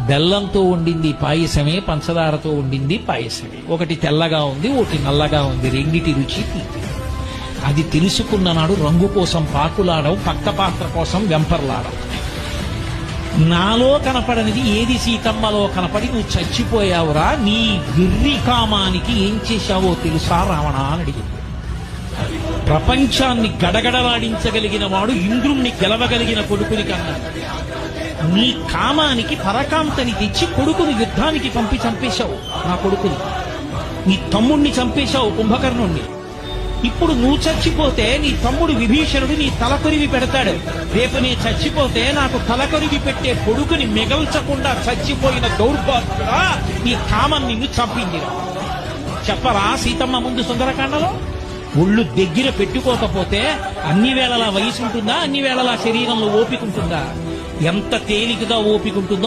బెల్లంతో వండింది పాయసమే, పంచదారతో వండింది పాయసమే. ఒకటి తెల్లగా ఉంది, ఒకటి నల్లగా ఉంది, రెండిటి రుచి తీపి. అది తెలుసుకున్న నాడు రంగు కోసం పాకులాడడం, పక్క పాత్ర కోసం వెంపర్లాడడం. నాలో కనపడనిది ఏది సీతమ్మలో కనపడి నువ్వు చచ్చిపోయావురా, నీ విర్రి కామానికి ఏం చేశావో తెలుసా రావణ అని అడిగింది. ప్రపంచాన్ని గడగడలాడించగలిగిన వాడు ఇంద్రుణ్ణి గెలవగలిగిన కొడుకుని కన్నా నీ కామానికి పరకాంతని తెచ్చి కొడుకుని యుద్ధానికి పంపి చంపేశావు. నా కొడుకుని, నీ తమ్ముణ్ణి చంపేశావు, కుంభకర్ణుణ్ణి. ఇప్పుడు నువ్వు చచ్చిపోతే నీ తమ్ముడు విభీషణుడు నీ తలకొరివి పెడతాడు. రేపు నీ చచ్చిపోతే నాకు తలకొరివి పెట్టే కొడుకుని మిగల్చకుండా చచ్చిపోయిన దౌర్భాగ్యుడా, నీ కామం నిన్ను చంపింది. చెప్పరా సీతమ్మ ముందు సుందరకాండలో? ఒళ్ళు దగ్గర పెట్టుకోకపోతే అన్ని వేళలా వయసు ఉంటుందా, అన్ని వేళలా శరీరంలో ఓపిక ఉంటుందా? ఎంత తేలికగా ఓపిక ఉంటుందో